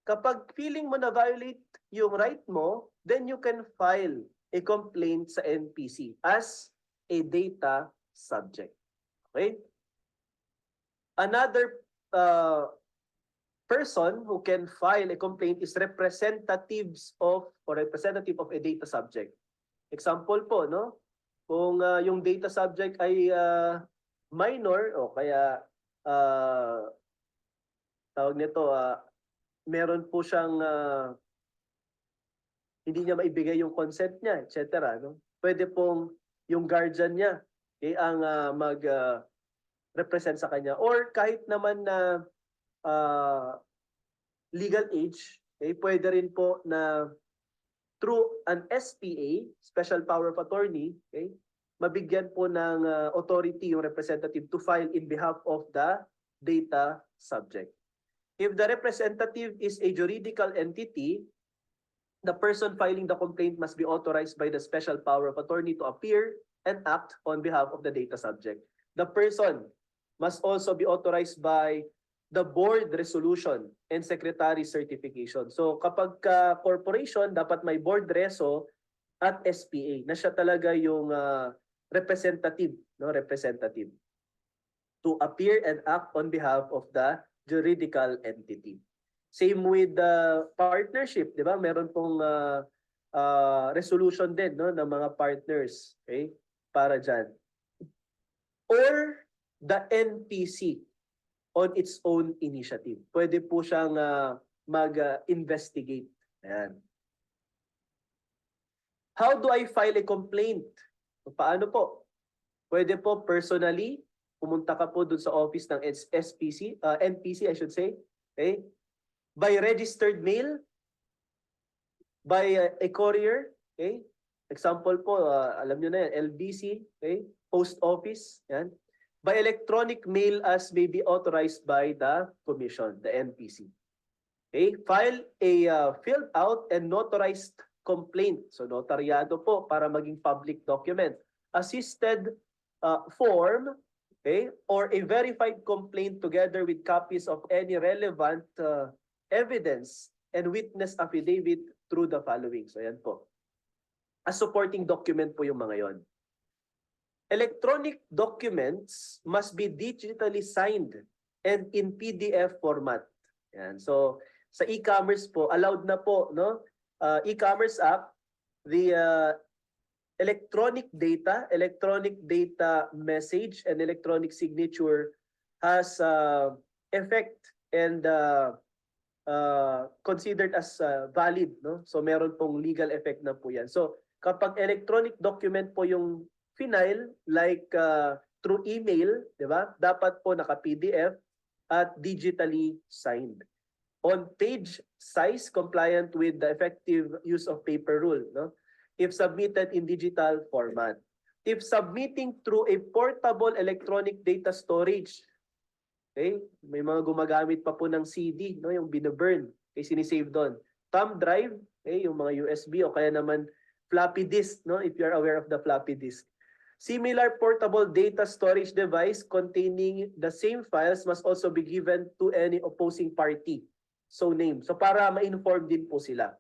kapag feeling mo na violate yung right mo, then you can file a complaint sa NPC as a data subject. Okay? Another person who can file a complaint is representative of a data subject. Example po, no? Kung yung data subject ay minor o kaya tawag nito, meron po siyang hindi niya maibigay yung consent niya, etc. No? Pwede pong yung guardian niya ang mag-represent sa kanya. Or kahit naman na legal age, pwede rin po na through an SPA, Special Power of Attorney, mabigyan po ng authority yung representative to file in behalf of the data subject. If the representative is a juridical entity, the person filing the complaint must be authorized by the Special Power of Attorney to appear and act on behalf of the data subject. The person must also be authorized by the board resolution and secretary certification. So kapag corporation, dapat may board reso at SPA na siya talaga yung representative to appear and act on behalf of the juridical entity. Same with the partnership, di ba? Meron pong resolution din, no, ng mga partners, okay? Para dyan. Or the NPC on its own initiative. Pwede po siyang mag-investigate. Ayan. How do I file a complaint? Paano po? Pwede po personally, pumunta ka po dun sa office ng NPC, I should say. Okay? By registered mail, by a courier, okay? Example po, alam nyo na yan, LBC, okay? Post office, yan. By electronic mail as may be authorized by the commission, the NPC. Okay? File a filled out and notarized complaint. So notaryado po para maging public document. Assisted form, okay? Or a verified complaint together with copies of any relevant evidence and witness affidavit through the following. So yan po. A supporting document po yung mga yon. Electronic documents must be digitally signed and in PDF format. Yan. So sa e-commerce po, allowed na po, no? E-commerce app, the electronic data message and electronic signature has effect and considered as valid, no? So meron pong legal effect na po yan. So kapag electronic document po yung final, like through email, di ba? Dapat po naka-PDF at digitally signed. On page size compliant with the effective use of paper rule, no? If submitted in digital format. If submitting through a portable electronic data storage, okay? May mga gumagamit pa po ng CD, no? Yung binaburn, okay? Sinisave doon. Thumb drive, okay? Yung mga USB o kaya naman floppy disk, no? If you're aware of the floppy disk. Similar portable data storage device containing the same files must also be given to any opposing party. So name. So para ma-inform din po sila.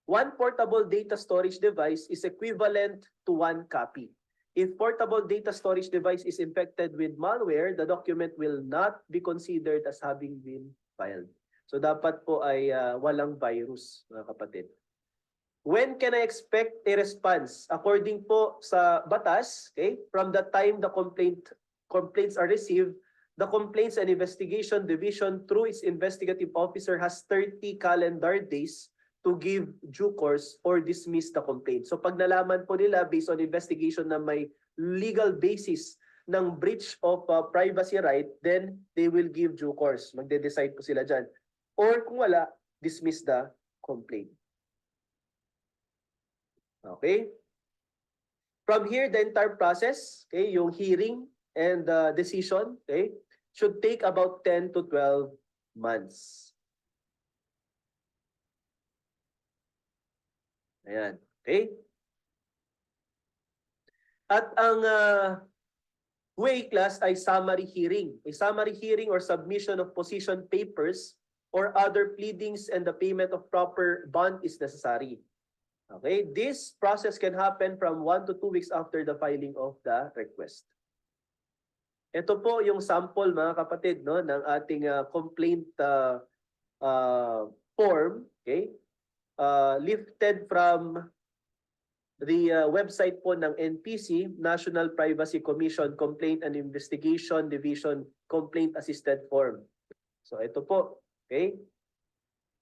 One portable data storage device is equivalent to one copy. If portable data storage device is infected with malware, the document will not be considered as having been filed. So dapat po ay walang virus, mga kapatid. When can I expect a response? According po sa batas, okay, from the time the complaints are received, the Complaints and Investigation Division through its investigative officer has 30 calendar days to give due course or dismiss the complaint. So pag nalaman po nila based on investigation na may legal basis ng breach of privacy right, then they will give due course. Magde-decide po sila dyan. Or kung wala, dismiss the complaint. Okay? From here, the entire process, okay, yung hearing and decision, okay, should take about 10 to 12 months. Ayan. Okay? At ang way class ay summary hearing. A summary hearing or submission of position papers or other pleadings and the payment of proper bond is necessary. Okay, this process can happen from 1 to 2 weeks after the filing of the request. Ito po yung sample mga kapatid no ng ating complaint form, okay? Lifted from the website po ng NPC, National Privacy Commission Complaint and Investigation Division Complaint Assisted Form. So ito po, okay?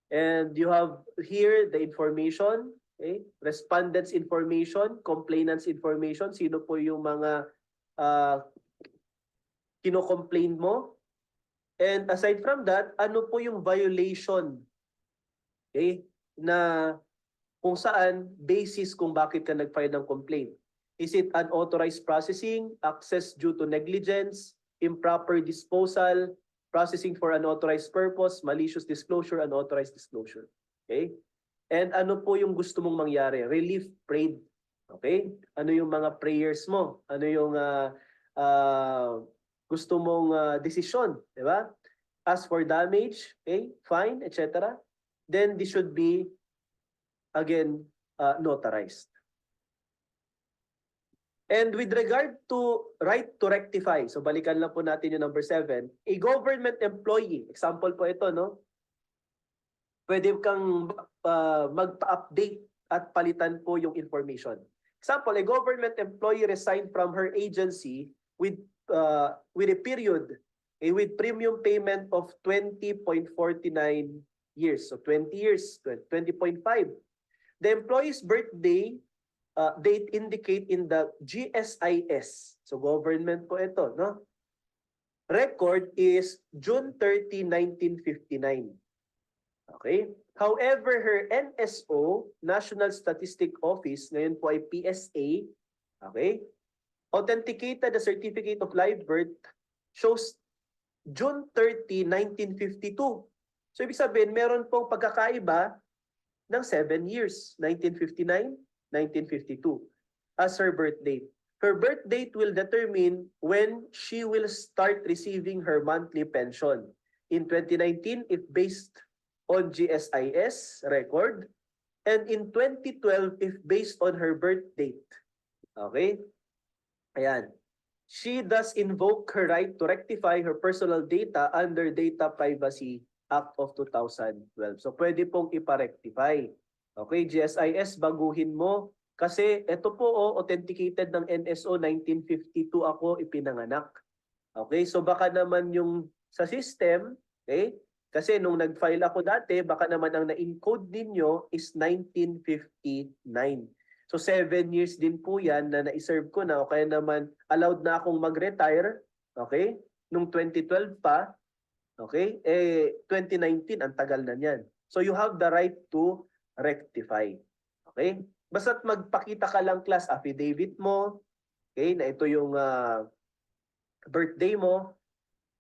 And you have here the information, okay? Respondents information, complainants information, sino po yung mga kino-complain mo. And aside from that, ano po yung violation, okay, na kung saan basis kung bakit ka nag-file ng complaint. Is it unauthorized processing, access due to negligence, improper disposal, processing for unauthorized purpose, malicious disclosure, unauthorized disclosure. Okay? And ano po yung gusto mong mangyari? Relief prayed. Okay? Ano yung mga prayers mo? Ano yung gusto mong desisyon, di ba? As for damage, okay, fine, etc. Then this should be again notarized. And with regard to right to rectify, so balikan lang po natin yung number 7, a government employee, example po ito, no? Pwede kang magpa-update at palitan po yung information. Example, a government employee resigned from her agency with a period with premium payment of 20.49 years. So 20 years, 20.5. The employee's birthday date indicate in the GSIS. So government po ito, no? Record is June 30, 1959. Okay? However, her NSO, National Statistic Office, ngayon po ay PSA, okay? Authenticated the certificate of live birth shows June 30, 1952. So ibig sabihin, meron pong pagkakaiba ng 7 years, 1959, 1952, as her birth date. Her birth date will determine when she will start receiving her monthly pension. In 2019, if based on GSIS record, and in 2012, if based on her birth date. Okay? Ayan. She does invoke her right to rectify her personal data under Data Privacy Act of 2012. So pwede pong ipa-rectify. Okay, GSIS, baguhin mo. Kasi ito po, authenticated ng NSO, 1952 ako ipinanganak. Okay, so baka naman yung sa system, okay, kasi nung nag-file ako dati, baka naman ang na-encode ninyo is 1959. So 7 years din po yan na na-serve ko na o kaya naman allowed na akong mag-retire, okay? Nung 2012 pa, okay? 2019 ang tagal na niyan. So you have the right to rectify. Okay? Basta't magpakita ka lang class affidavit mo, okay, na ito yung birthday mo,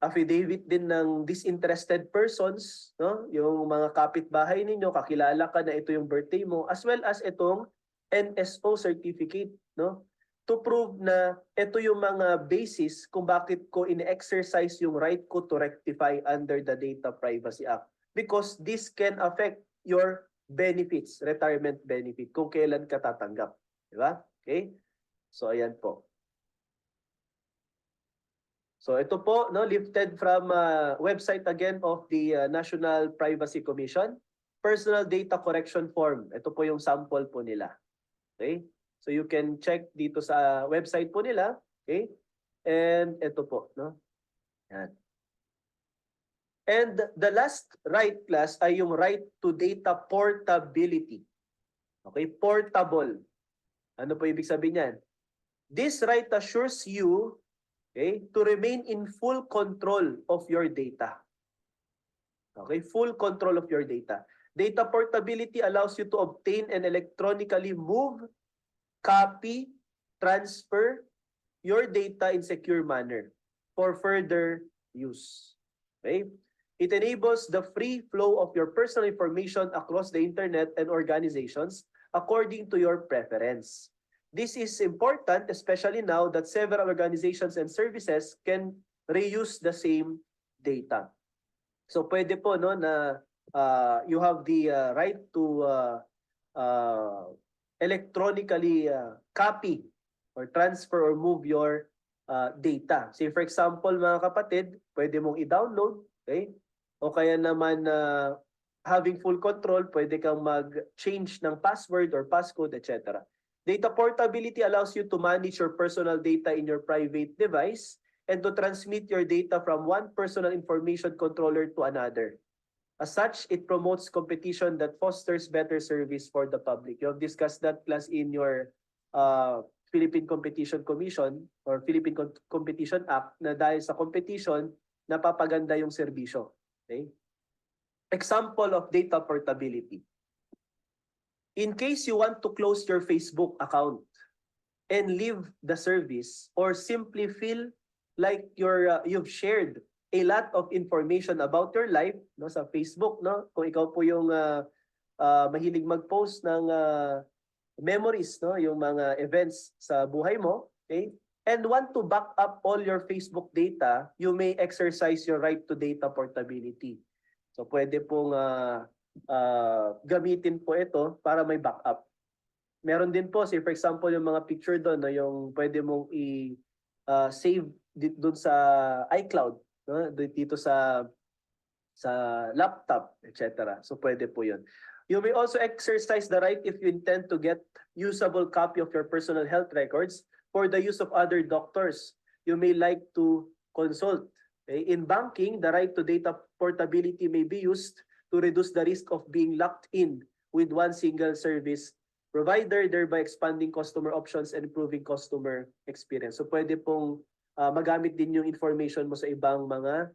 affidavit din ng disinterested persons, no? Yung mga kapitbahay ninyo, kakilala ka na ito yung birthday mo, as well as itong NSO certificate, no? To prove na ito yung mga basis kung bakit ko in-exercise yung right ko to rectify under the Data Privacy Act. Because this can affect your benefits, retirement benefit, kung kailan ka tatanggap. Di ba? Okay? So, ayan po. So, ito po, no, lifted from website again of the National Privacy Commission. Personal Data Correction Form. Ito po yung sample po nila. Okay? So you can check dito sa website po nila, okay? And ito po, no? Yan. And the last right class ay yung right to data portability. Okay, portable. Ano po ibig sabihin niyan? This right assures you, okay, to remain in full control of your data. Okay, full control of your data. Data portability allows you to obtain and electronically move, copy, transfer your data in secure manner for further use. Okay? It enables the free flow of your personal information across the internet and organizations according to your preference. This is important, especially now that several organizations and services can reuse the same data. So pwede po no na you have the right to electronically copy or transfer or move your data. Say for example, mga kapatid, pwede mong i-download, okay? O kaya naman having full control, pwede kang mag-change ng password or passcode, etc. Data portability allows you to manage your personal data in your private device and to transmit your data from one personal information controller to another. As such, it promotes competition that fosters better service for the public. You have discussed that class in your Philippine Competition Commission or Philippine Competition Act na dahil sa competition, napapaganda yung serbisyo. Okay? Example of data portability. In case you want to close your Facebook account and leave the service or simply feel like you've shared a lot of information about your life no sa Facebook no kung ikaw po yung mahilig mag-post ng memories no yung mga events sa buhay mo, okay, and want to back up all your Facebook data, you may exercise your right to data portability. So pwede pong gamitin po ito para may backup. Meron din po, say for example, yung mga picture doon na yung pwede mong i-save doon sa iCloud, no? Dito sa laptop, etc. So pwede po 'yun. You may also exercise the right if you intend to get usable copy of your personal health records for the use of other doctors you may like to consult. Okay? In banking, the right to data portability may be used to reduce the risk of being locked in with one single service provider, thereby expanding customer options and improving customer experience. So pwede pong magamit din yung information mo sa ibang mga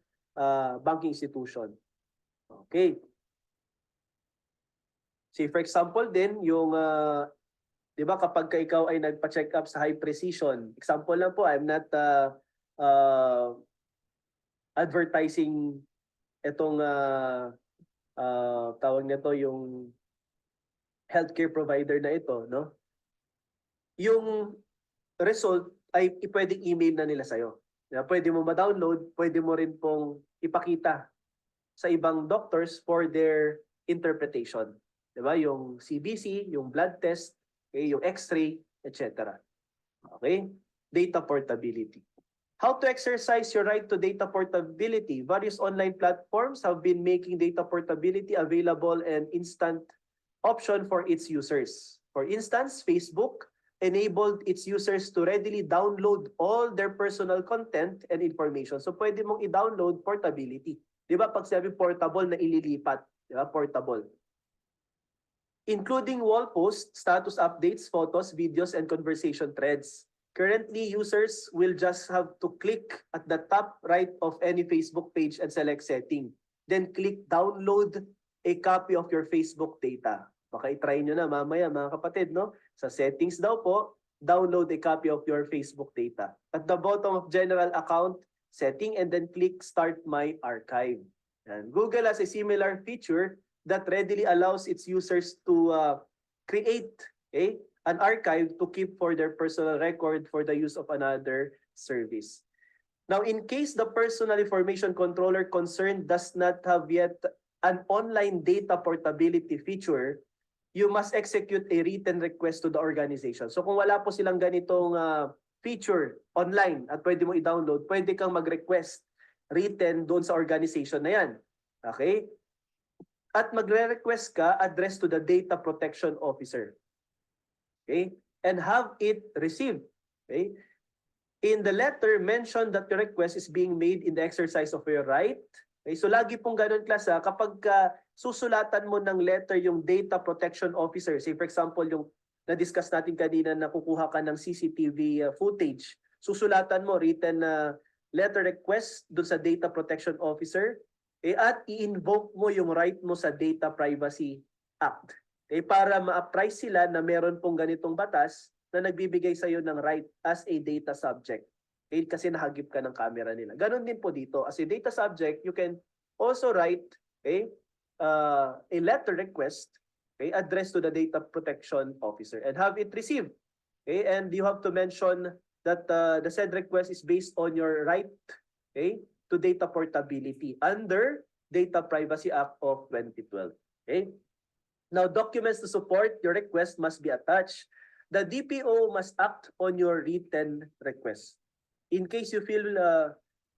banking institution. Okay. See, for example din, yung, di ba kapag ikaw ay nagpa-check up sa high precision, example lang po, I'm not advertising itong tawag nito yung healthcare provider na ito, no? Yung result ay pwedeng email na nila sa'yo. Pwede mo ma-download, pwede mo rin pong ipakita sa ibang doctors for their interpretation. Diba? Yung CBC, yung blood test, okay, yung x-ray, etc. Okay? Data portability. How to exercise your right to data portability? Various online platforms have been making data portability available and instant option for its users. For instance, Facebook enabled its users to readily download all their personal content and information. So pwede mong i-download portability. Di ba? Pag sabi portable na ililipat, di ba? Portable. Including wall posts, status updates, photos, videos, and conversation threads. Currently, users will just have to click at the top right of any Facebook page and select setting. Then click download a copy of your Facebook data. Baka i-try nyo na mamaya mga kapatid, no? Sa settings daw po, download a copy of your Facebook data. At the bottom of general account, setting, and then click start my archive. And Google has a similar feature that readily allows its users to create an archive to keep for their personal record for the use of another service. Now, in case the personal information controller concerned does not have yet an online data portability feature, you must execute a written request to the organization. So kung wala po silang ganitong feature online at pwede mo i-download, pwede kang mag-request written doon sa organization na yan. Okay? At magre-request ka address to the data protection officer. Okay? And have it received. Okay? In the letter, mention that your request is being made in the exercise of your right. Okay? So lagi pong ganun klasa, kapag susulatan mo ng letter yung data protection officer, say for example yung na-discuss natin kanina na kukuha ka ng CCTV footage, susulatan mo written letter request dun sa data protection officer at i-invoke mo yung right mo sa Data Privacy Act. Para ma-apprise sila na meron pong ganitong batas na nagbibigay sa iyo ng right as a data subject. Kasi nahagip ka ng camera nila. Ganon din po dito. As a data subject, you can also write a letter request addressed to the data protection officer and have it received. And you have to mention that the said request is based on your right to data portability under Data Privacy Act of 2012. Now, documents to support your request must be attached. The DPO must act on your written request. In case you feel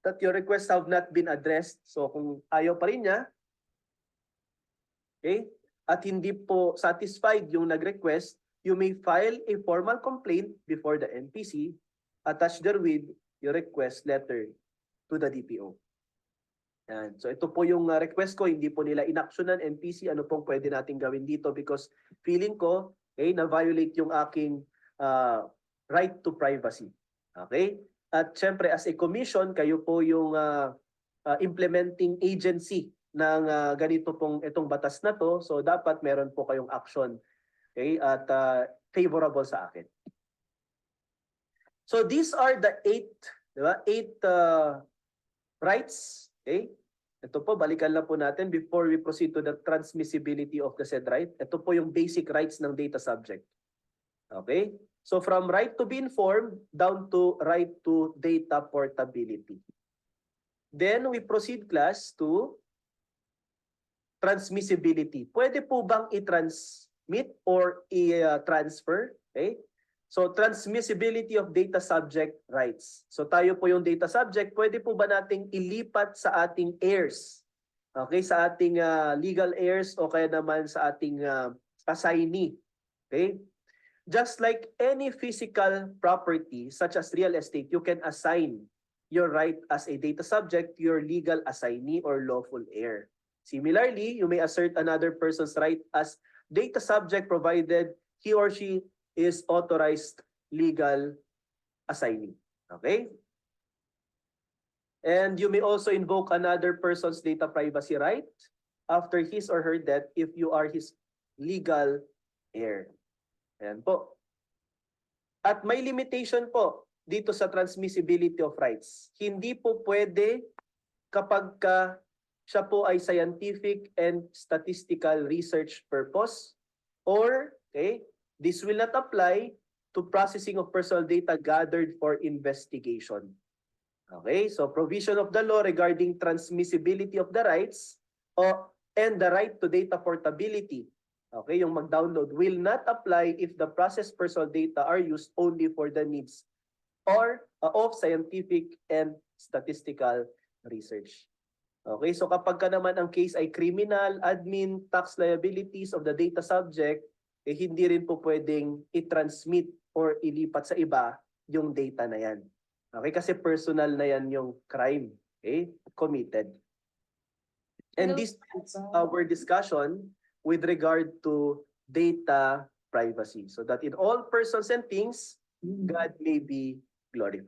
that your requests have not been addressed, so kung ayaw pa rin niya, okay, at hindi po satisfied yung nag-request, you may file a formal complaint before the NPC, attach therewith your request letter to the DPO. Yan. So ito po yung request ko, hindi po nila inaksyonan NPC, ano pong pwede natin gawin dito because feeling ko, okay, na-violate yung aking right to privacy. Okay? At syempre as a commission, kayo po yung implementing agency ng ganito pong itong batas na to. So dapat meron po kayong action, okay, at favorable sa akin. So these are the 8, di ba? 8 rights. Okay? Ito po, balikan lang po natin before we proceed to the transmissibility of the said right. Ito po yung basic rights ng data subject. Okay? So from right to be informed down to right to data portability. Then we proceed class to transmissibility. Pwede po bang i-transmit or i-transfer? Okay? So, transmissibility of data subject rights. So, tayo po yung data subject, pwede po ba nating ilipat sa ating heirs? Okay, sa ating legal heirs o kaya naman sa ating assignee. Okay? Just like any physical property such as real estate, you can assign your right as a data subject to your legal assignee or lawful heir. Similarly, you may assert another person's right as data subject provided he or she is authorized legal assignee. Okay? And you may also invoke another person's data privacy right after his or her death if you are his legal heir. Ayan po. At may limitation po dito sa transmissibility of rights. Hindi po pwede kapag siya po ay scientific and statistical research purpose or, okay, this will not apply to processing of personal data gathered for investigation. Okay, so provision of the law regarding transmissibility of the rights and the right to data portability, okay, yung mag-download, will not apply if the processed personal data are used only for the needs or of scientific and statistical research. Okay, so kapag naman ang case ay criminal, admin, tax liabilities of the data subject, hindi rin po pwedeng i-transmit or ilipat sa iba yung data na yan. Okay, kasi personal na yan yung crime, okay, committed. And this is our discussion with regard to data privacy, so that in all persons and things, God may be glorified.